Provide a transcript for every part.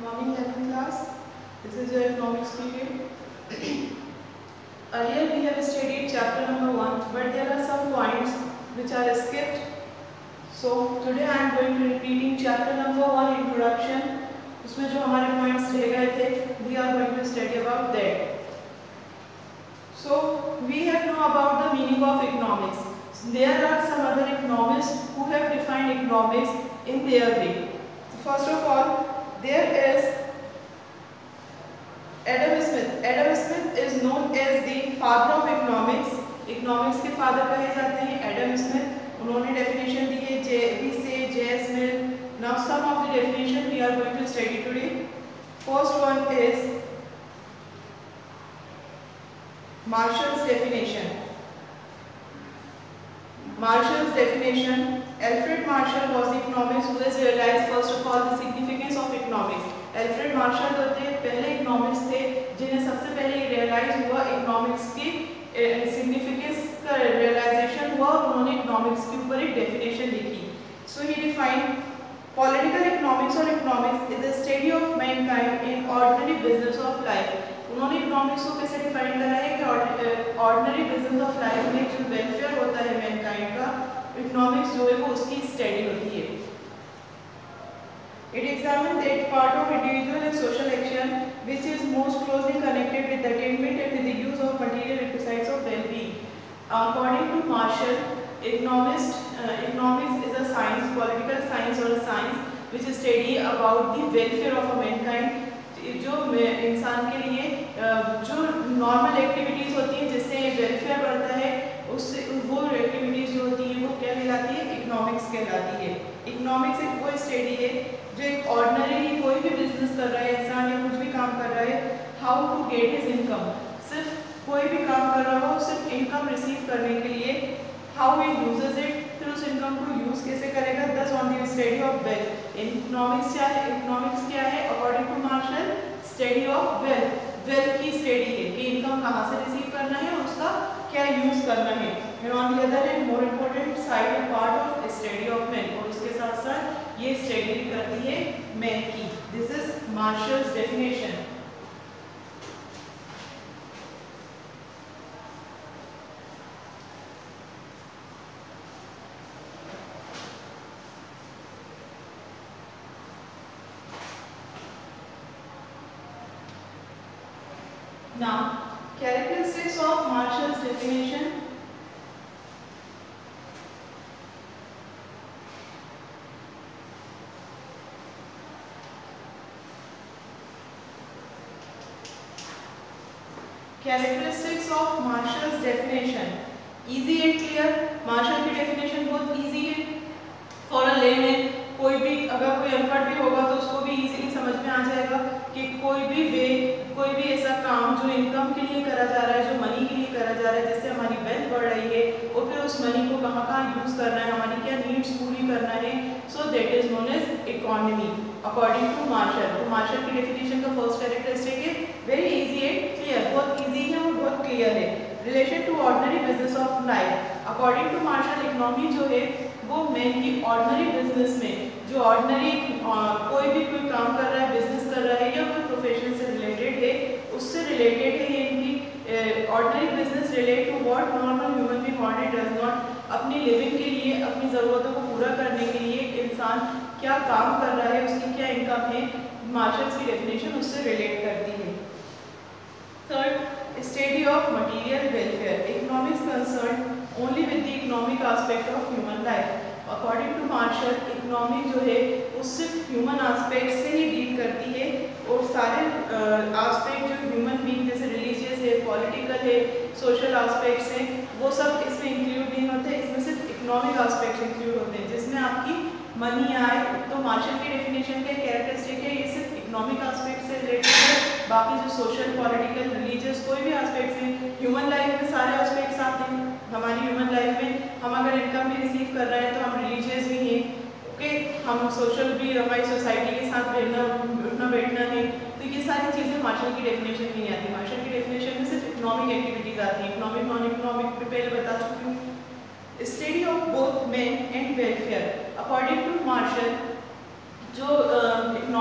morning 11th class. This is your economics period. Earlier we have studied chapter number 1, but there are some points which are skipped. So today I am going to repeating chapter number 1 introduction. उसमें जो हमारे points रह गए थे, we are going to study about that. So we have know about the meaning of economics. There are some other economists who have defined economics in their way. So first of all, there is Adam Smith. Adam Smith is known as the father of economics. Economics के father कहे जाते हैं Adam Smith. उन्होंने definition दी है J.B. Say, J. Smith. Now some of the definition we are going to study today. First one is Marshall's definition. Marshall's definition. Alfred Marshall was the economist who has realized first of all the significance of economics. Alfred Marshall होते पहले economics थे जिन्हें सबसे पहले ये realise हुआ economics की significance का रियलाइजेशन हुआ और उन्होंने इकोनॉमिक्स के ऊपर एक डेफिनेशन लिखी. सो ही डिफाइंड पॉलिटिकल इकोनॉमिक्स और economics is the study of Mankind in ordinary business of life. उन्होंने इकोनॉमिक्स को कैसे डिफाइन करा है कि ऑर्डिनरी बिजनेस ऑफ लाइफ में जो वेलफेयर होता है मैनकाइंड का, इकोनॉमिक्स जो है वो उसकी स्टडी होती है. It examines that part of individual and social action which is most closely connected with the attainment and with the use of material requisites of well-being. According to Marshall, economics is a science, political science or a science which is study about the welfare of a mankind. जो इंसान के लिए जो normal activities होती हैं जिससे welfare बढ़ता है, उससे वो एक्टिविटीज़ जो होती हैं वो क्या कहलाती है, इकोनॉमिक्स कहलाती है. इकोनॉमिक्स एक वो स्टडी है जो एक ऑर्डिनरी कोई भी बिजनेस कर रहा है इंसान या कुछ भी काम कर रहा है, how to get his income. सिर्फ कोई भी काम कर रहा हो सिर्फ इनकम रिसीव करने के लिए, हाउ ही यूजेस इट, फिर उस इनकम को यूज कैसे करेगा, दस on the study of wealth. Economics क्या है? इकोनॉमिक्स क्या है according to Marshall? Study of wealth. Wealth की स्टडी है कि इनकम कहाँ से रिसीव करना है और उसका क्या यूज करना है. And on the other hand more important side part of study of man, और उसके साथ साथ ये स्टडी भी करती है मैन की. This is marshals definition. Now, characteristics of Marshall's definition. Characteristics of Marshall's definition. Easy and clear. Marshall की definition बहुत easy है. For a layman, कोई भी अगर कोई अनपढ़ भी होगा तो उसको भी easily समझ में आ जाएगा कि कोई भी वे, कोई भी ऐसा काम जो इनकम के लिए करा जा रहा है, जो मनी के लिए करा जा रहा है, जिससे हमारी वेल्थ बढ़ रही है, और फिर उस मनी को कहाँ कहाँ यूज़ करना है, हमारी क्या नीड्स पूरी करना है, so that is known as economy according to Marshall. तो मार्शल की डेफिनेशन का फर्स्ट कैरेक्टरिस्टिक है वेरी इजी एंड क्लियर. बहुत इजी है और बहुत क्लियर है. Relation to ordinary business of life. According to Marshall economy जो है वो मेनली ऑर्डिनरी बिजनेस में, जो ऑर्डिनरी कोई भी कोई काम कर रहा है, बिजनेस कर रहा है या कोई प्रोफेशन से रिलेटेड है, उससे रिलेटेड है. ये इनकी ordinary business relate to what normal human being want does not. अपनी लिविंग के लिए, अपनी ज़रूरतों को पूरा करने के लिए इंसान क्या काम कर रहा है, उसकी क्या इनकम है, मार्शल्स की डेफिनेशन उससे रिलेट करती है. Third, study of material welfare. Economics concern only with the economic aspect of human life. According to Marshall economy जो है वो सिर्फ ह्यूमन आस्पेक्ट से ही डील करती है, और सारे आस्पेक्ट जो ह्यूमन बीइंग जैसे रिलीजियस है, पॉलिटिकल है, सोशल आस्पेक्ट्स हैं, वो सब इसमें इंक्लूड नहीं होते. इसमें सिर्फ इकोनॉमिक आस्पेक्ट्स इंक्लूड होते हैं जिसमें आपकी मनी आए. तो मार्शल की डेफिनेशन के कैरेक्टरिस्टिक है ये सिर्फ इकोनॉमिक आस्पेक्ट से रिलेटेड है. बाकी जो सोशल, पॉलिटिकल, रिलीजियस कोई भी आस्पेक्ट्स हैं, ह्यूमन लाइफ में सारे आस्पेक्ट्स आते हैं. हमारी ह्यूमन लाइफ में हम अगर इनकम भी रिसीव कर रहे हैं तो हम रिलीजियस भी हैं, ओके, हम सोशल भी, हमारी सोसाइटी के साथ रहना, उठना बैठना है. तो ये सारी चीज़ें मार्शल की डेफिनेशन में नहीं आती. मार्शल की डेफिनेशन में सिर्फ इकोनॉमिक एक्टिविटीज़ आती हैं. इकोनॉमिक, नॉन इकोनॉमिक पे पहले बता चुकी हूँ. Study of both man and welfare. According to Marshall जो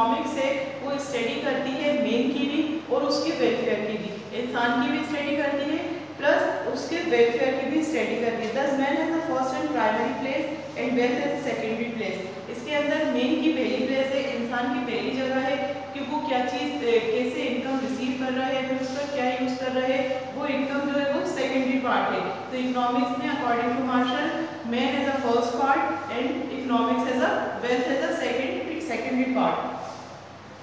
इकोनॉमिक्स है वो स्टडी करती है मेन की भी और उसके वेलफेयर की भी, इंसान की भी स्टडी करती है प्लस उसके वेलफेयर की भी स्टडी करती है। दस man has the first and primary place and wealth has the secondary place. इसके अंदर मेन की पहली प्लेस है, इंसान की पहली जगह है कि वो क्या चीज़ कैसे इनकम रिसीव कर रहा है, फिर उसका क्या यूज़ कर रहा है, वो इनकम जो है वो सेकेंडरी पार्ट है। तो इकोनॉमिक्स में according to Marshall man has a first part and economics has a wealth has a secondary part.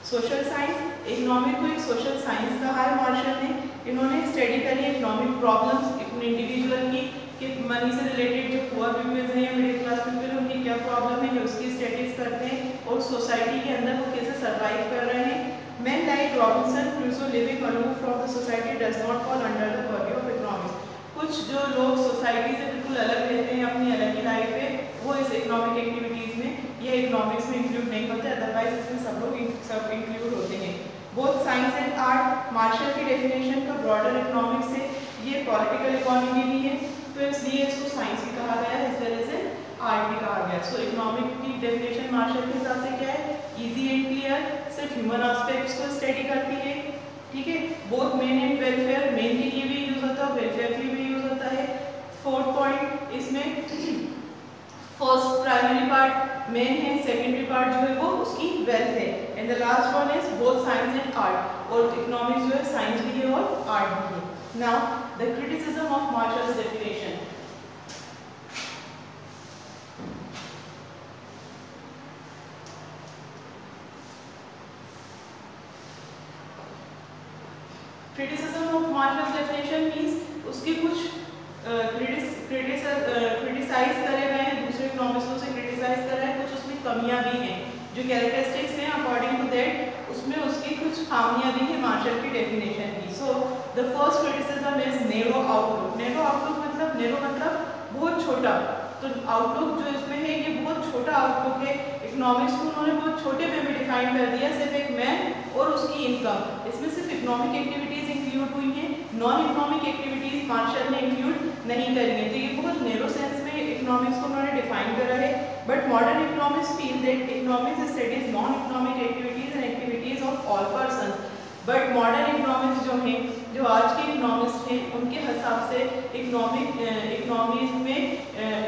Social science, economic को एक सोशल साइंस कहा है मार्शल ने। इन्होंने स्टडी करी इकोनॉमिक प्रॉब्लम्स एक इंडिविजुअल की कि मनी से रिलेटेड जो पुअर पीपल्स हैं या मिडिल क्लास पीपल उनकी क्या प्रॉब्लम है, उसकी स्टडीज करते हैं और सोसाइटी के अंदर वो कैसे सर्वाइव कर रहे हैं। Men like Robinson Crusoe living aloof from the society does not fall under the purview of economics. कुछ जो लोग सोसाइटी से बिल्कुल अलग रहते हैं, अपनी अलग ही लाइफ है, वो इस इकोनॉमिक एक्टिविटीज़ में या इकोनॉमिक्स में इंक्लूड नहीं होते, अदरवाइज इसमें सब लोग सब इंक्लूड होते हैं। Both science and art, Marshall की डेफिनेशन का ब्रॉडर इकोनॉमिक्स है, ये पॉलिटिकल इकोनॉमी भी है, तो इसलिए इसको साइंस भी कहा गया है, इस वजह से आर्ट भी कहा गया। सो इकोनॉमिक की डेफिनेशन मार्शल के हिसाब से क्या है, इजी एंड क्लियर, सिर्फ ह्यूमन एस्पेक्ट्स को स्टडी करती है, ठीक है। Both men and welfare, main के लिए भी यूज होता है, वेलफेयर के लिए भी यूज होता है। फोर्थ पॉइंट इसमें फर्स्ट प्राइमरी पार्ट मेन है, सेकेंडरी पार्ट जो है वो उसकी वेल्थ है, and the last one is both science and art, और इकोनॉमिक्स जो है साइंस भी है और आर्ट भी है। Now the criticism of Marshall's definition. Criticism of Marshall's definition means उसके कुछ क्रिटिसाइज करे गए हैं, दूसरे इकोनॉमिस्टों से क्रिटिसाइज कर रहे हैं, कुछ उसमें कमियां भी हैं, जो कैरेक्टरिस्टिक्स हैं अकॉर्डिंग टू दैट उसमें उसकी कुछ खामियां भी हैं मार्शल की डेफिनेशन की। So the first criticism is narrow outlook. Narrow outlook मतलब नैरो मतलब बहुत छोटा, तो आउटलुक जो इसमें है ये बहुत छोटा आउटलुक है। इकोनॉमिक्स को उन्होंने बहुत छोटे वे में डिफाइन कर दिया, सिर्फ एक मैन और उसकी इनकम, इसमें सिर्फ इकोनॉमिक एक्टिविटीज इंक्लूड हुई हैं, नॉन इकोनॉमिक एक्टिविटीज मार्शल ने इंक्लूड नहीं करी है। तो ये बहुत नैरो सेंस में इकोनॉमिक्स को उन्होंने डिफाइन करा है। But modern economics feel that economics studies non economic activities and activities of all persons. But modern economics जो हैं, जो आज के इकोनॉमिस्ट हैं, उनके हिसाब से इकोनॉमिक्स में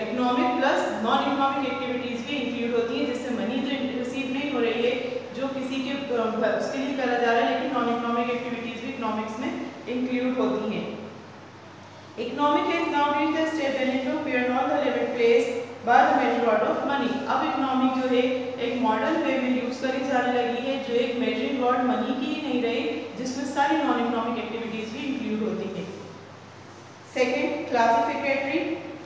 economic plus non economic activities भी इंक्लूड होती हैं, जिससे मनी तो रिसीव नहीं हो रही है जो किसी के उसके लिए करा जा रहा है, लेकिन नॉन इकोनॉमिक एक्टिविटीज़ भी इकोनॉमिक्स में इंक्लूड होती हैं। Economic has now reached the stage when it where not the limit placed by the measure rod of money. अब इकोनॉमिक जो है एक मॉडर्न वे में यूज करी जाने लगी है, जो एक मेजरिंग रॉड मनी की ही नहीं रही, जिसमें सारी नॉन इकोनॉमिक एक्टिविटीज भी इंक्लूड होती है। Second,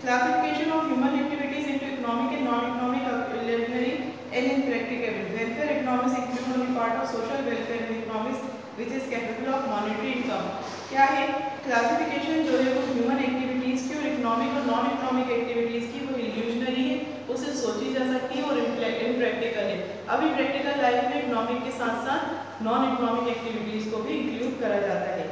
classification of human activities into economic and non economic ordinary and impracticable. Welfare economics include only part of social welfare and economics which is capable of monetary income. क्या है classification जो है वो human activities की और economic और non economic activities की, वो इल्यूजनरी है, उसे सोची जा सकती है और इम्प्रैक्टिकल है। अभी प्रैक्टिकल लाइफ में इकोनॉमिक के साथ साथ नॉन इकोनॉमिक एक्टिविटीज़ को भी इंक्लूड करा जाता है।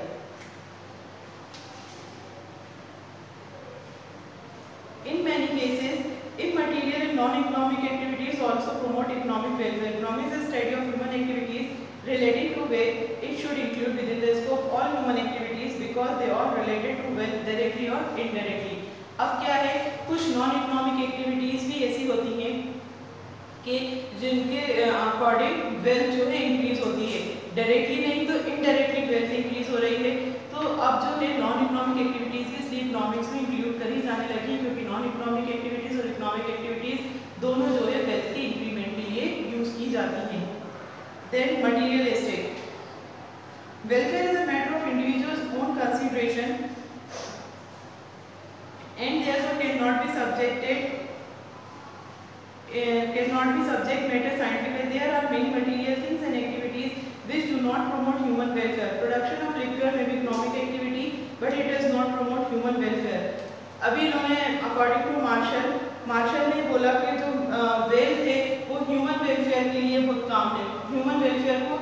In many cases, immaterial and non-economic activities also promote economic welfare. Economics is a study of human activities relating to wealth. It should include within the scope all human activities because they are related to wealth directly or indirectly. अब क्या है, कुछ non economic activities भी ऐसी होती हैं कि जिनके अकॉर्डिंग वेल्थ जो है इंक्रीज होती है, डायरेक्टली नहीं तो इनडायरेक्टली वेल्थ इंक्रीज हो रही है। तो अब जो है नॉन इकोनॉमिक एक्टिविटीज़ भी इसलिए इकोनॉमिक्स में इंक्लूड करी जाने लगी, क्योंकि नॉन इकोनॉमिक एक्टिविटीज़ और इकोनॉमिक एक्टिविटीज़ दोनों जो है वेल्थ के इंक्रीमेंट के लिए यूज़ की जाती हैं। Then materialistic, welfare is a matter of individuals own consideration and therefore cannot be subject matter scientifically. There are many material things and activities which do not promote human welfare. Production of liquor may be economic activity, but it does not promote human welfare. अभी इन्होंने according to martial ने बोला कि जो wealth है वो human welfare के लिए बहुत काम है। ह्यूमन वेलफेयर को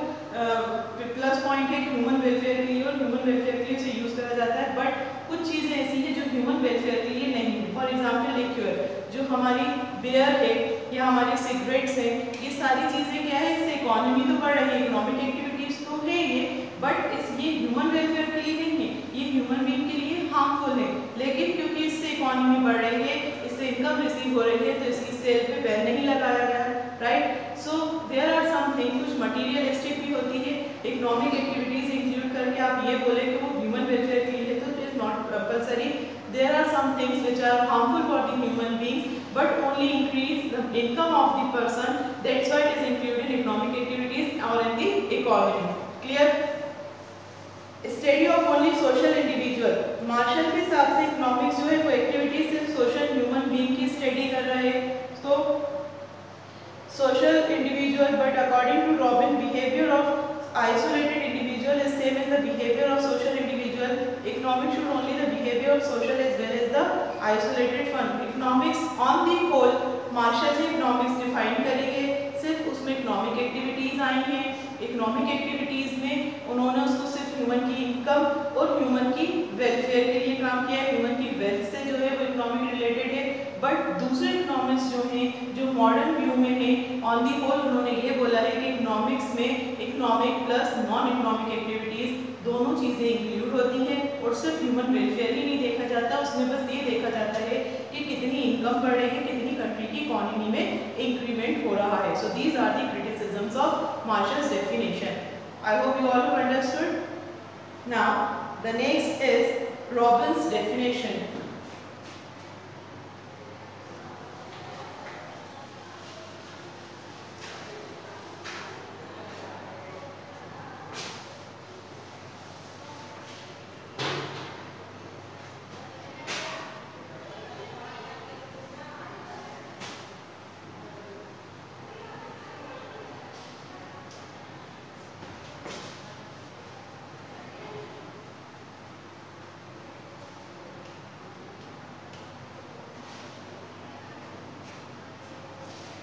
प्लस पॉइंट है कि ह्यूमन वेलफेयर के लिए और ह्यूमन वेलफेयर के लिए उसे यूज़ करा जाता है, बट कुछ चीज़ें ऐसी हैं जो ह्यूमन वेलफेयर के लिए नहीं है। फॉर एग्जाम्पल लिक्योर, जो हमारी बियर है या हमारे सिगरेट्स हैं, ये सारी चीज़ें क्या है, इससे इकोनॉमी तो बढ़ रही है, इकोनॉमिक एक्टिविटीज़ तो है ये, बट ये ह्यूमन वेलफेयर के लिए नहीं है, ये ह्यूमन बीइंग के लिए हार्मफुल है। लेकिन क्योंकि इससे इकोनॉमी बढ़ रही है, इससे इनकम रिसीव हो रही है, तो इसकी सेल पे बैन नहीं लगाया गया है, right. So there are something, कुछ मटीरियलिस्टिक भी होती है, इकोनॉमिक एक्टिविटीज़ इंक्लूड करके आप ये बोले कि वो ह्यूमन वेलफेयर के लिए, तो it is not compulsory. There are some things which are harmful for the human beings, but only increase the income of the person. That's why it is included in economic activities or in the economy. Clear? Study of only social individual. Marshall के हिसाब से economics जो है वो activities सिर्फ social human being की study कर रहे हैं। तो social individual, but according to Robin, behavior of isolated individual is same as the behavior of social individual. Economics should only the behavior of social as well as the isolated one. Economics on the whole, Marshall ने economics define करी है, सिर्फ उसमें economic activities आई हैं। Economic activities में उन्होंने उसको सिर्फ ह्यूमन की इनकम और ह्यूमन की वेलफेयर के लिए काम किया है, ह्यूमन की वेल्थ से जो है वो इकोनॉमिक रिलेटेड है। बट दूसरे इकोनॉमिक्स जो हैं, जो मॉडर्न व्यू में है, ऑन दी होल उन्होंने ये बोला है कि इकोनॉमिक्स में economic plus non economic activities दोनों चीज़ें इंक्लूड होती हैं, और सिर्फ ह्यूमन वेलफेयर ही नहीं देखा जाता, उसमें बस ये देखा जाता है कि कितनी इनकम बढ़ रही है, कितनी कंट्री की इकोनॉमी में इंक्रीमेंट हो रहा है। So these are the criticisms of Marshall's definition. I hope you all have understood. Now the next is Robbins definition.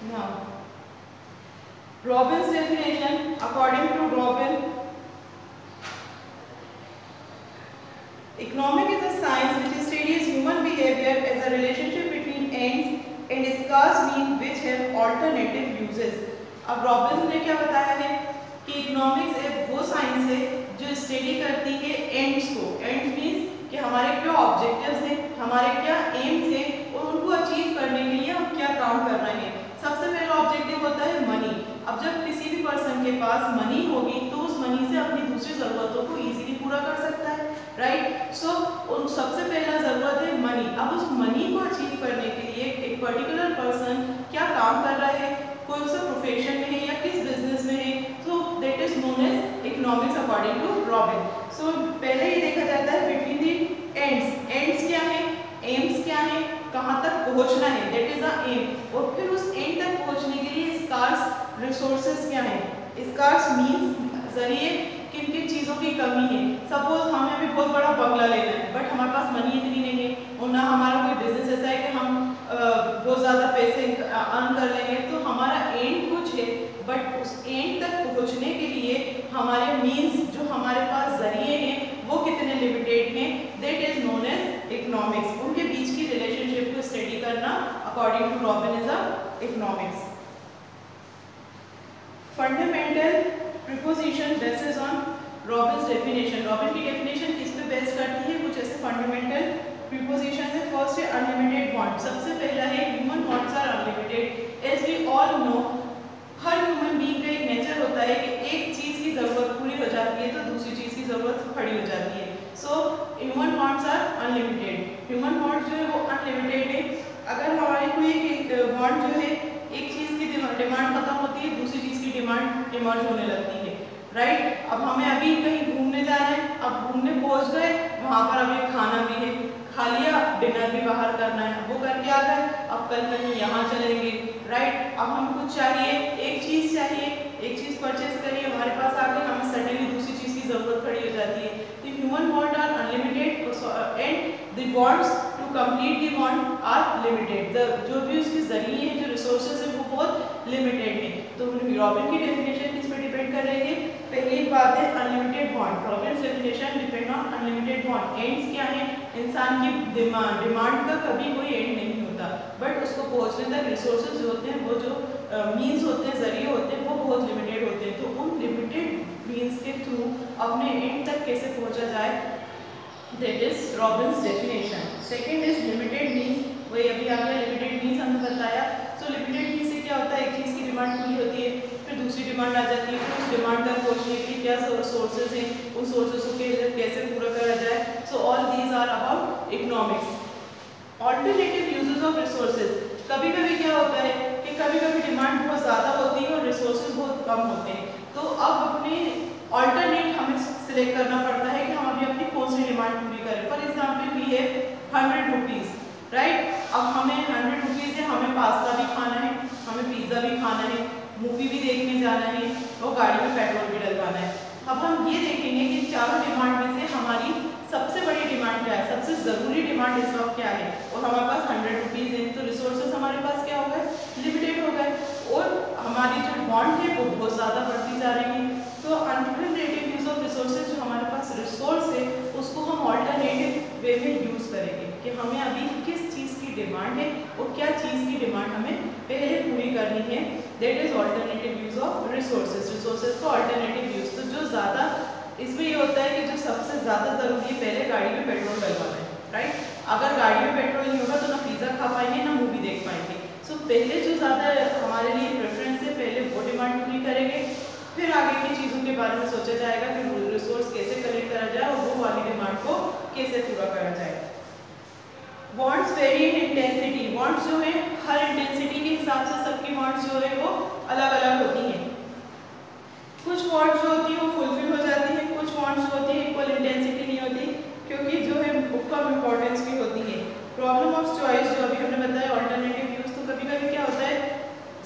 Now, Robin's definition, according to Robin, economic is a science which studies human behavior as a relationship between ends and scarce means which have alternative uses. अब Robins ने क्या बताया है कि economics एक वो science है जो स्टडी करती है एंड्स को। एंड्स मीन्स कि हमारे क्या ऑब्जेक्टिव्स हैं, हमारे क्या एम्स हैं, और उनको अचीव करने के लिए हम क्या काम कर रहे हैं। सबसे पहला ऑब्जेक्टिव होता है मनी। अब जब किसी भी पर्सन के पास मनी होगी तो उस मनी से अपनी दूसरी ज़रूरतों को इजीली पूरा कर सकता है, राइट। सो उन सबसे पहला ज़रूरत है मनी। अब उस मनी को अचीव करने के लिए एक पर्टिकुलर पर्सन क्या काम कर रहा है, कोई सा प्रोफेशन में है या किस बिजनेस में है, so that is known as economics according to Robbins. So पहले ये देखा जाता है बिटवीन दी एंड्स। एंड्स क्या है, एम्स क्या है, कहाँ तक पहुँचना है, दैट इज अ एम। और फिर उस एंड तक पहुँचने के लिए स्कार्स रिसोर्सेज क्या है। स्कार्स मीन्स जरिए किन किन चीज़ों की कमी है। सपोज हमें भी बहुत बड़ा बंगला लेना है, बट हमारे पास मनी इतनी नहीं है, और ना हमारा कोई बिजनेस ऐसा है कि हम बहुत ज़्यादा पैसे अर्न कर लेंगे, तो हमारा एंड कुछ है, बट उस एंड तक पहुँचने के लिए हमारे मीन्स जो हमारे पास जरिए हैं वो कितने लिमिटेड हैं, that is known as economics. उनके बीच की रिलेशनशिप को स्टडी करना according to Robin is a economics. Fundamental preposition basis on Robbins definition. Robin की डेफिनेशन किस पे बेस करती है, कुछ ऐसे फंडामेंटल प्रीपोजिशन है। फर्स्ट है अनलिमिटेड वांट। सबसे पहला है human wants are unlimited. As we all know, हर ह्यूमन बीइंग का एक नेचर होता है कि एक चीज़ की ज़रूरत पूरी हो जाती है तो दूसरी चीज़ की ज़रूरत खड़ी हो जाती है। So human wants are unlimited. Human want जो है वो अनलिमिटेड है। अगर हमारे कोई एक वांट जो है, एक चीज़ की डिमांड खत्म होती है, दूसरी चीज़ की डिमांड इमर्ज होने लगती है, राइट। अब हमें अभी कहीं घूमने जाना है, अब घूमने पहुंच गए, वहाँ पर अभी खाना भी है, खा लिया, डिनर भी बाहर करना है, वो करके आ गए, अब कल कहीं यहाँ चलेंगे, राइट। अब हम कुछ चाहिए, एक चीज़ चाहिए, एक चीज़ परचेज करिए, हमारे पास आ गई, हमें सडनली दूसरी चीज़ की ज़रूरत खड़ी हो जाती है। तो human want are unlimited and the wants to complete the want are limited. जो भी उसके जरिए हैं, जो रिसोर्सेज हैं, वो बहुत लिमिटेड हैं। तो रॉबिन की डेफिनेशन किस पे डिपेंड कर रही है। पहली बात है unlimited want. Robins definition depend on unlimited want. Ends क्या है, इंसान की डिमांड का कभी कोई एंड नहीं होता। होता, बट उसको पहुंचने तक रिसोर्सेज जो होते हैं, वो जो मीन्स होते हैं, जरिए होते हैं, वो बहुत लिमिटेड होते हैं। तो उन लिमिटेड मीन्स के थ्रू अपने एंड तक कैसे पहुंचा जाए, that is Robbins definition. Second is limited means, वही अभी आ गया, लिमिटेड मीन्स हमने बताया। तो लिमिटेड मीन्स से क्या होता है, एक चीज़ की डिमांड पूरी होती है, फिर दूसरी डिमांड आ जाती है, फिर उस डिमांड तक पहुँचने के लिए क्या सोर्सेज हैं, उन सोर्सेज को कैसे पूरा करा जाए। So all these are about economics. Alternative uses of resources, कभी कभी क्या होता है कि कभी कभी डिमांड बहुत ज़्यादा होती है और रिसोर्सेज बहुत कम होते हैं, तो अब अपने ऑल्टरनेट हमें सिलेक्ट करना पड़ता है कि हम अभी अपनी कौन सी डिमांड पूरी करें। For example we have 100 rupees, right. अब हमें 100 रुपीज़ है, हमें पास्ता भी खाना है, हमें पिज़्ज़ा भी खाना है, मूवी भी देखने जाना है और गाड़ी में पेट्रोल भी डलवाना है। अब हम ये देखेंगे कि चारों डिमांड में से हमारी सबसे बड़ी डिमांड क्या है, सबसे ज़रूरी डिमांड इस वक्त क्या है, और हमारे पास 100 रुपीज़ है, तो रिसोर्सेज हमारे पास क्या हो गए, लिमिटेड हो गए, और हमारी जो वांट है वो बहुत ज़्यादा बढ़ती जा रही है। तो अल्टरनेटिव यूज ऑफ रिसोर्सेज, जो हमारे पास रिसोर्स है उसको हम ऑल्टरनेटिव वे में यूज़ करेंगे कि हमें अभी किस चीज़ की डिमांड है और क्या चीज़ की डिमांड हमें पहले पूरी करनी है। That is alternative use of resources, resources का ऑल्टरनेटिव यूज। तो जो ज़्यादा इसमें ये होता है कि जो सबसे ज़्यादा ज़रूरी है, पहले गाड़ी में पेट्रोल डलवाना है, राइट। अगर गाड़ी में पेट्रोल नहीं होगा तो ना पिज़्ज़ा खा पाएंगे ना मूवी देख पाएंगे। सो पहले जो ज़्यादा हमारे लिए प्रेफरेंस है, पहले वो डिमांड पूरी करेंगे, फिर आगे की चीज़ों के बारे में सोचा जाएगा कि रिसोर्स कैसे कलेक्ट करा जाए और वो वाली डिमांड को कैसे पूरा करा जाए। Wants very in intensity, wants जो है हर इंटेंसिटी के हिसाब से सबकी वांट्स जो है वो अलग अलग होती हैं। कुछ वांट्स जो होती है वो फुलफिल हो जाती है, कुछ वांट्स जो होती है इक्वल इंटेंसिटी नहीं होती, क्योंकि जो है कम इम्पोर्टेंस की होती है। प्रॉब्लम ऑफ चॉइस जो अभी हमने बताया, ऑल्टरनेटिव यूज, तो कभी कभी क्या होता है,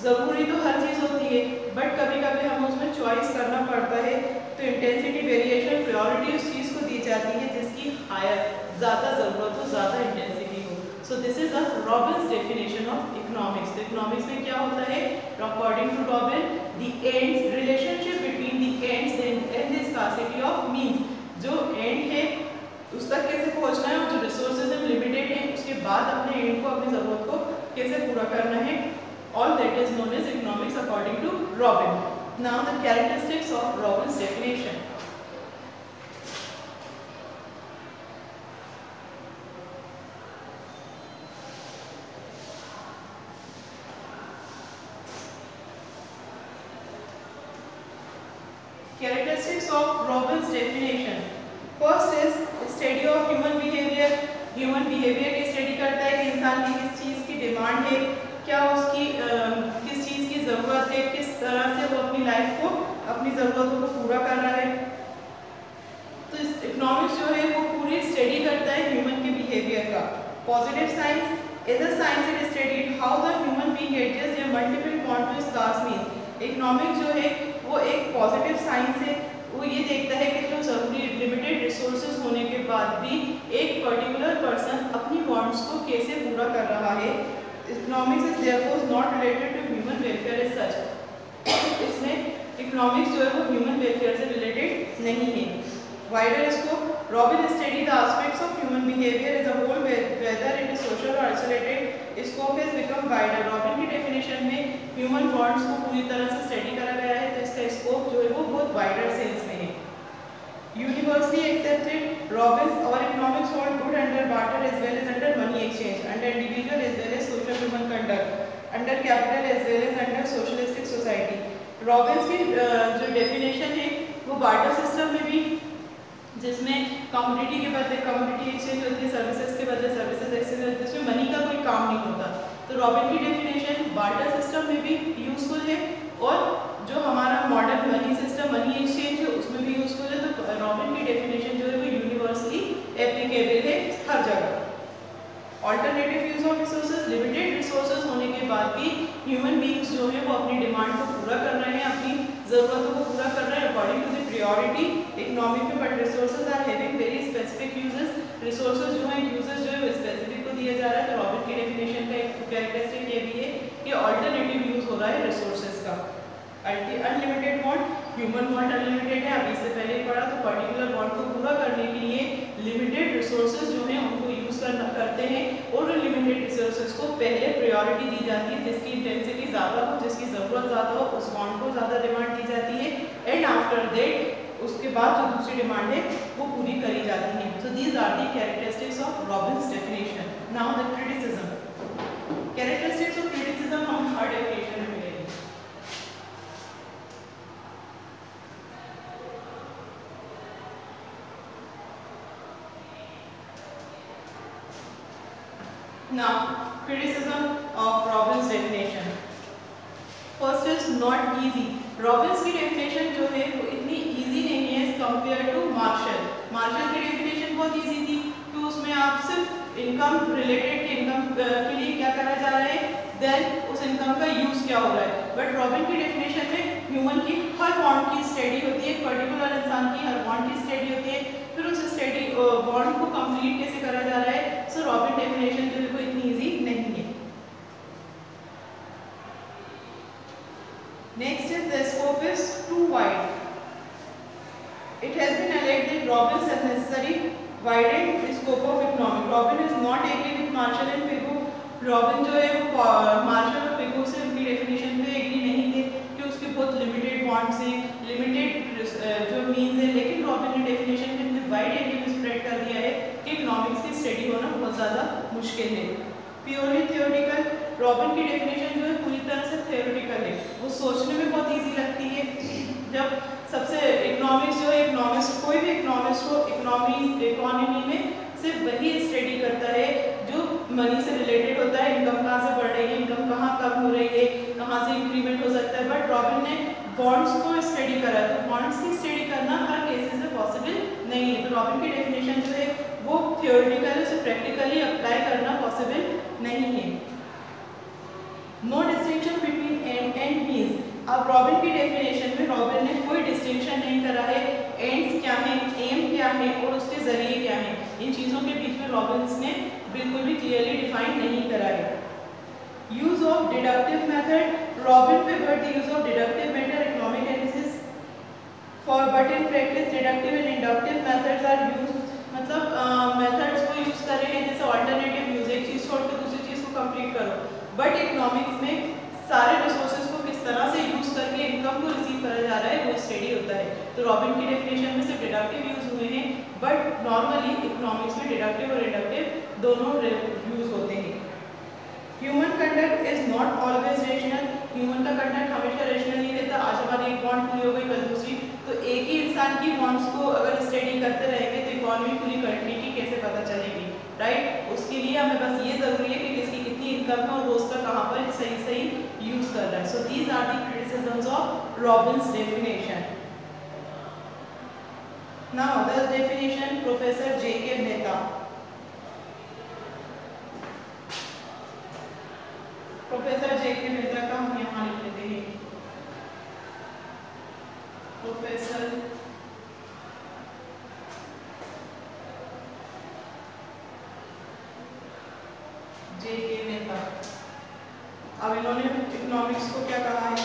ज़रूरी तो हर चीज़ होती है बट कभी कभी हमें उसमें चॉइस करना पड़ता है, तो इंटेंसिटी वेरिएशन प्रायोरिटी उस चीज़ को दी जाती है जिसकी हायर, ज़्यादा ज़रूरत हो, ज़्यादा इंटेंसिटी हो। So this is a Robbins definition of economics. तो इकोनॉमिक्स में क्या होता है, according to Robin, the ends, relationship between the ends and the scarcity of means, जो एंड है उस तक कैसे पहुंचना है और जो रिसोर्सेज है लिमिटेड है, उसके बाद अपने एंड को, अपनी ज़रूरत को कैसे पूरा करना है। All that is known as economics according to Robin. Now the characteristics of Robin's definition. Characteristics of Robin's definition. First is study of human behavior. Human behavior की स्टडी करता है कि इंसान की किस चीज़ की डिमांड है, क्या उसकी किस चीज़ की ज़रूरत है, किस तरह से वो अपनी लाइफ को, अपनी ज़रूरतों को पूरा कर रहा है। तो इकोनॉमिक्स जो है वो पूरी स्टडी करता है ह्यूमन के बिहेवियर का। Positive science is a science it studied how the human being adjust their multiple want to scarce means. Economics जो है वो एक पॉजिटिव साइंस है, वो ये देखता है कि जो ज़रूरी लिमिटेड रिसोर्सेज होने के बाद भी एक पर्टिकुलर पर्सन अपनी वांट्स को कैसे पूरा कर रहा है। Economics is therefore not related to human welfare is such. इसमें इकोनॉमिक्स जो है वो ह्यूमन वेलफेयर से रिलेटेड नहीं है। Wider scope, Robbins study the aspects of human behaviour as a whole, whether it is social और isolated. Scope has become wider. Robbins की definition में ह्यूमन वांट्स को पूरी तरह से स्टडी करा गया है, तो इसका स्कोप जो है वो बहुत वाइडर सेंस में है। Universally accepted, Robbins, our economics hold good under barter as well as under money exchange, under individual as well as social human conduct, under capital as well as under socialistic society. Robbins की जो definition है वो barter system में भी, जिसमें commodity के बदले commodity exchange होती है, सर्विसेज के बदले सर्विसेज एक्सचेंज होती है, जिसमें मनी का कोई काम नहीं होता। तो रॉबिन की डेफिनेशन बार्टर सिस्टम में भी यूजफुल है और जो हमारा modern money system, money exchange है, उसमें भी यूजफुल है। तो रॉबिन की डेफिनेशन जो है वो यूनिवर्सली एप्लीकेबल है हर जगह। Alternative use of resources, limited resources होने के बाद भी ह्यूमन बीइंग्स जो है वो अपनी डिमांड को पूरा कर रहे हैं, अपनी ज़रूरतों को पूरा कर रहे हैं according to the priority economy में। But resources are having very specific uses, resources जो है यूजेस जो है वो स्पेसिफिक को दिया जा रहा है। तो रॉबिन की डेफिनेशन का एक कैरेक्टरिस्टिक ये भी है कि ऑल्टरनेटिव यूज हो रहा है रिसोर्सेज का। Unlimited want, human want unlimited है, अभी इससे पहले पढ़ा, तो पर्टिकुलर वांट को पूरा करने के लिए लिमिटेड रिसोर्सेज जो हैं उनको यूज़ करते हैं, और उन लिमिटेड रिसोर्सेज को पहले प्रायोरिटी दी जाती है, जिसकी इंटेंसिटी ज़्यादा हो, जिसकी ज़रूरत ज़्यादा हो, उस वांट को ज़्यादा डिमांड दी जाती है, एंड आफ्टर दैट उसके बाद जो दूसरी डिमांड है वो पूरी करी जाती है। So these are the characteristics of Robbins definition. Now the criticism. Characteristics of criticism हम हर डेफिनेशन में मिलेंगे। Now, criticism of Robbins' definition. First is not easy. Robbins की definition जो है वो इतनी easy नहीं है as compared to Marshall. Marshall की definition बहुत easy थी, कि उसमें आप सिर्फ इनकम रिलेटेड के इनकम के लिए क्या करा जा रहा है, देन उस इनकम का यूज क्या हो रहा है। बट रॉबिन की डेफिनेशन में ह्यूमन की हर वांट की स्टडी होती है, पर्टिकुलर इंसान की हर वांट की स्टडी होती है, फिर उस स्टडी वांट को कंप्लीट कैसे करा जा रहा है। सो रॉबिन डेफिनेशन जो है वो इतनी ईजी नहीं है। Next is the scope is too wide. It has been alleged that Robbins has necessarily widened the scope of economics. Robin is not agree with Marshall and Pigou. Robin जो है वो Marshall और Pigou से उनकी definition पे agree नहीं थे, कि उसके बहुत लिमिटेड वांट्स हैं, लिमिटेड जो मीन्स है, लेकिन रॉबिन ने डेफिनेशन में इतने वाइड एरिया में स्प्रेड कर दिया है कि इकोनॉमिक्स की स्टडी होना बहुत ज़्यादा मुश्किल है। प्योरली थियोरिटिकल, रॉबिन की डेफिनेशन जो है पूरी तरह से थियोरिटिकल है, वो सोचने में बहुत इजी लगती है। जब सबसे इकोनॉमिक्स जो है, इकोनॉमिक्स कोई भी इकोनॉमिक्स को इकोनॉमी में सिर्फ वही स्टडी करता है जो मनी से रिलेटेड होता है, इनकम कहाँ से बढ़ रही है, इनकम कहाँ कम हो रही है, कहाँ से इंक्रीमेंट हो सकता है। बट रॉबिन ने बॉन्ड्स को स्टडी करा, तो बॉन्ड्स की स्टडी करना हर केसेस में पॉसिबल नहीं है। तो रॉबिन की डेफिनेशन जो है वो थियोरिटिकली उसे प्रैक्टिकली अप्लाई करना पॉसिबल नहीं है। No distinction between end and means. अब रॉबिन की डेफिनेशन में रॉबिन ने कोई डिस्टिंक्शन नहीं करा है, एंड्स क्या है, एम क्या है और उसके जरिए क्या है, इन चीज़ों के बीच में रॉबिन्स ने बिल्कुल भी क्लियरली डिफाइन नहीं करा है। Use of deductive method, Robin favoured the use of deductive method economic analysis for, but in practice deductive and inductive methods are used. मतलब मेथड्स को यूज कर रहे हैं, जैसे ऑल्टरनेटिव यूज, एक चीज़ छोड़ के दूसरी चीज़ को कंप्लीट करो। बट इकोनॉमिक्स में सारे रिसोर्सेज को किस तरह से यूज करके इनकम को रिसीव करा जा रहा है वो स्टडी होता है। तो रॉबिन की डेफिनेशन में सिर्फ डिडक्टिव यूज हुए हैं, बट नॉर्मली इकोनॉमिक्स में डिडक्टिव और इंडक्टिव दोनों यूज होते हैं। Human conduct is not always rational, human का कंडक्ट हमेशा रेशनल नहीं रहता। आज हमारी एक वांट पूरी हो गई, कल दूसरी, तो एक ही इंसान की वांट्स को अगर स्टडी करते रहेंगे तो इकोनॉमी पूरी कंटिन्यूटी कैसे पता चलेगी, राइट। उसके लिए हमें बस ये जरूरी है कि किसकी कितनी इनकम है और वो उसका कहाँ पर सही सही यूज कर रहा है। So these are the criticisms of Robbins definition. Now the definition professor J K. Mehta. Professor J K. Mehta का हम यहाँ लिख लेते हैं। Professor J K. मेहता। अब इन्होंने इकोनॉमिक्स को क्या कहा है।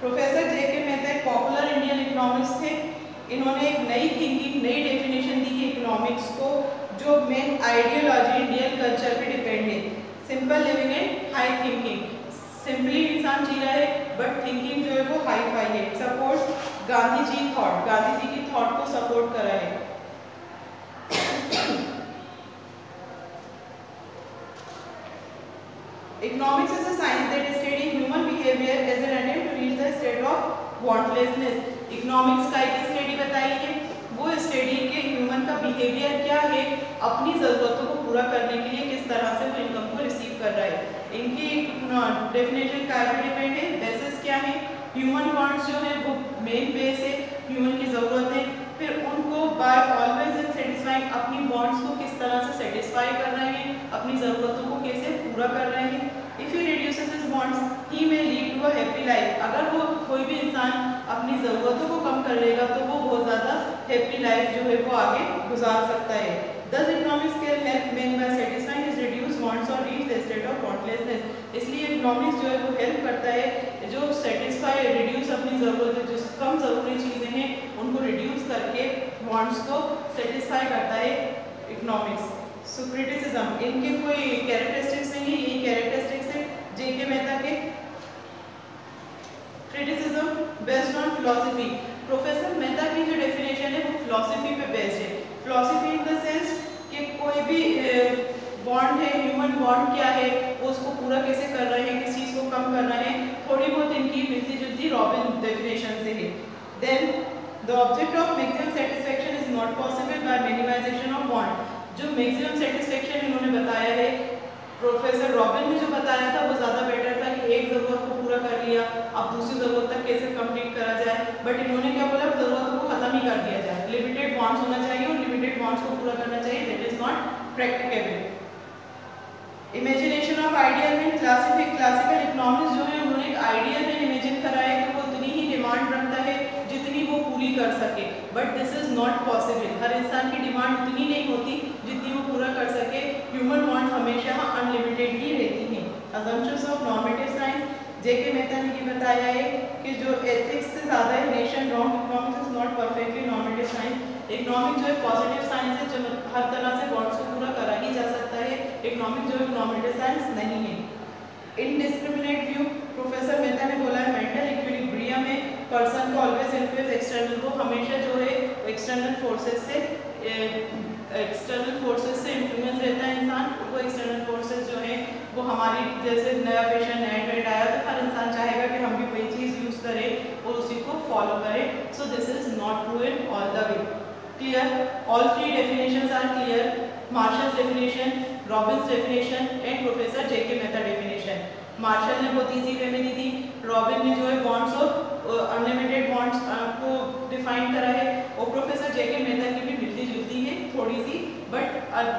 Professor J K. मेहता एक पॉपुलर इंडियन इकोनॉमिस्ट थे। इन्होंने एक नई थिंकिंग, नई डेफिनेशन दी है इकोनॉमिक्स को, जो मेन आइडियोलॉजी इंडियन कल्चर पे डिपेंड है। Simple living and high thinking, simply इंसान जी रहा है बट थिंकिंग जो है वो हाई फाई है। सपोर्ट गांधी जी थॉट, गांधी जी की थॉट को सपोर्ट करा है। Economics is a science that studies human behavior as an attempt to reach the state of wantlessness. Economics का एक स्टडी बताई है, वो स्टडी के ह्यूमन का बिहेवियर क्या है, अपनी ज़रूरतों को पूरा करने के लिए किस तरह से वो इनकम को रिसीव कर रहा है। इनकी डेफिनेशन क्या पे डिपेंड है, बेसिस क्या है, ह्यूमन वांट्स जो है वो मेन बेस है, ह्यूमन की ज़रूरतें, फिर उनको बाय ऑलवेज इन सेटिस्फाइंग अपनी वांट्स को किस तरह से सेटिस्फाई कर रहे हैं, अपनी ज़रूरतों को कैसे पूरा कर रहे हैं। If he reduces his wants he may lead to a happy life. अगर वो कोई भी इंसान अपनी ज़रूरतों को कम कर लेगा तो वो बहुत ज़्यादा हैप्पी लाइफ जो है वो आगे गुजार सकता है। Thus economics can help men by satisfying his reduced wants or reach the state of wantlessness. इसलिए इकोनॉमिक्स जो है वो हेल्प करता है जो सेटिस्फाई रिड्यूस अपनी ज़रूरत जो कम ज़रूरी चीज़ें हैं उनको रिड्यूस करके वांट्स को सेटिस्फाई करता है इकोनॉमिक्स। सो क्रिटिसिज्म, इनके कोई कैरेक्टरिस्टिक्स नहीं है, यही कैरेक्टरिस्टिक्स है जे.के. मेहता के। Criticism based on philosophy, professor Mehta की जो डेफिनेशन है वो फिलॉसफी पे बेस्ड है। फिलॉसफी इन द सेंस कि कोई भी बॉन्ड है, ह्यूमन बॉन्ड क्या है, वो उसको पूरा कैसे कर रहे हैं, किस चीज़ को कम कर रहे हैं, थोड़ी बहुत इनकी मिलती जुलती रॉबिन डेफिनेशन से है। Then the object of maximum satisfaction is not possible by minimisation of bond, जो मैक्सिमम सेटिस्फैक्शन इन्होंने बताया है, प्रोफेसर रॉबिन ने जो बताया था वो ज़्यादा बेटर था कि एक ज़रूरत को पूरा कर लिया, अब दूसरी ज़रूरत तक कैसे कंप्लीट करा जाए, बट इन्होंने क्या बोला, ज़रूरतों को ख़त्म ही कर दिया जाए, लिमिटेड बॉन्ड्स होना चाहिए और लिमिटेड बॉन्ड्स को पूरा करना चाहिए, that is not practicable. Imagination of ideal में क्लासिकल इकोनॉमिक्स जो है उन्होंने एक आइडियल में इमेजिन कराया कि वो उतनी ही डिमांड रखता है जितनी वो पूरी कर सके, but this is not possible, हर इंसान की डिमांड उतनी नहीं होती जितनी वो पूरा कर सके, ह्यूमन वांट हमेशा अनलिमिटेड ही रहती हैं। Assumptions of normative science, JK. Mehta ने ये बताया है कि जो एथिक्स से ज़्यादा है nation wrong, economics is not perfectly normative science, economic जो है पॉजिटिव साइंस है, जो हर तरह से बॉन्ड्स को पूरा करा ही जा सकता है, इकोनॉमिक जो है नॉर्मेटिव साइंस नहीं है। इनडिस्क्रिमिनेट व्यू, प्रोफेसर मेहता ने बोला है मेंटल इक्विलिब्रियम में पर्सन को ऑलवेज इन्फ्लुएंस एक्सटर्नल, को हमेशा जो है एक्सटर्नल फोर्सेस से इन्फ्लुएंस रहता है इंसान, वो एक्सटर्नल फोर्सेस जो है वो हमारी, जैसे नया पेशेंट नया ट्रेंड आया तो हर इंसान चाहेगा कि हम भी वही चीज़ यूज़ करें और उसी को फॉलो करें, so this is not true in all the way. Clear, all three definitions are clear, Marshall's definition, Robbins definition and professor J K. Mehta definition. Marshall ने बहुत ईजी वे में दी थी, रॉबिन ने जो है बॉन्ड्स और अनलिमिटेड बॉन्ड्स को डिफाइन करा है, और प्रोफेसर जे.के. मेहता की भी मिलती जुलती है थोड़ी सी, but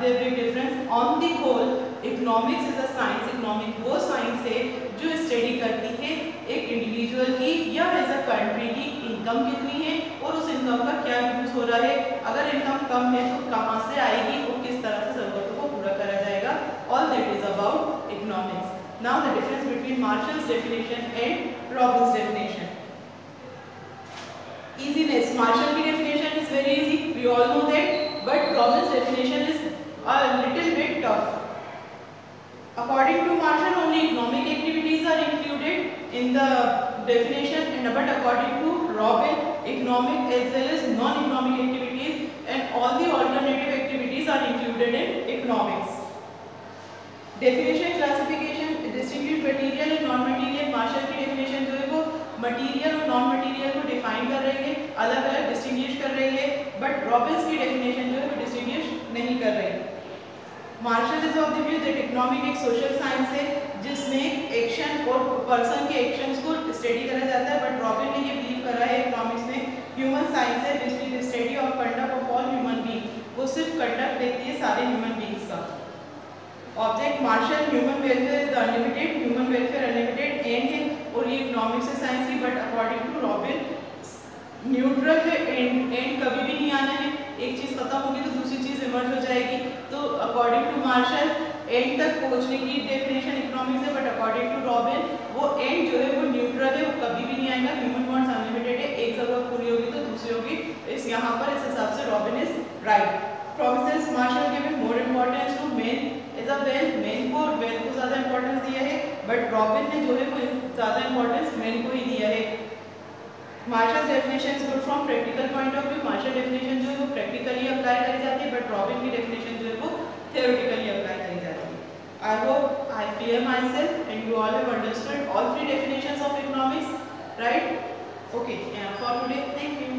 there big difference. On the whole economics is a science, economic वो साइंस है जो स्टडी करती है एक इंडिविजुअल की या एज अ कंट्री की इनकम कितनी है और उस इनकम का क्या यूज हो रहा है, अगर इनकम कम है तो कहाँ से आएगी और किस तरह से जरूरतों को पूरा करा जाएगा, all that is about economics. Now the difference between Marshall's definition and Robbins' definition. Easiness. Marshall की definition is very easy, we all know that, but Robbins' definition is a little bit tough. According to Marshall, only economic activities are included in the definition, but according to Robbins, economic as well as non-economic activities and all the alternative activities are included in economics. Definition, classification, distinguish material and non material. Marshall की definition जो है वो material और non material को define कर रही है, अलग अलग डिस्टिंग्विश कर रही है, बट रॉबिन्स की डेफिनेशन जो है वो डिस्टिंग्विश नहीं कर रही। Marshall is of the view that economic एक सोशल साइंस है जिसमें एक्शन और पर्सन के एक्शंस को स्टडी करा जाता है, बट रॉबिन ने ये बिलीव करा है इकोनॉमिक्स में ह्यूमन साइंस है which is study of conduct of all human being, वो सिर्फ कंडक्ट देखती है सारे ह्यूमन बीइंग्स का। Object Marshall, human welfare is unlimited, human welfare unlimited end है, और ये इकोनॉमिक्स से साइंस है, but according to Robin neutral है, एंड कभी भी नहीं आना है, एक चीज़ खत्म होगी तो दूसरी चीज़ इमर्ज हो जाएगी, तो अकॉर्डिंग टू मार्शल एंड तक पहुंचने की डेफिनेशन इकोनॉमिक्स है, बट अकॉर्डिंग टू रॉबिन वो एंड जो है वो न्यूट्रल है, वो कभी भी नहीं आएगा, ह्यूमन बॉन्ड्स अनलिमिटेड है, एक जरूरत पूरी होगी तो दूसरी होगी, इस यहाँ पर इस हिसाब से Robin is right. Promises Marshall given more importance to men is a wealth, men को वेल्थ को ज़्यादा इंपॉर्टेंस दिया है, बट रॉबिन ने जो है वो ज़्यादा इंपॉर्टेंस मेन को ही दिया है। Marshall's definition is good from practical point of view, Marshall definition जो है वो प्रैक्टिकली अप्लाई करी जाती है, बट रॉबिन की डेफिनेशन जो है वो theoretically अप्लाई करी जाती है। I hope I clear myself and you all have understood all three definitions of economics, right? Okay, for today, thank you.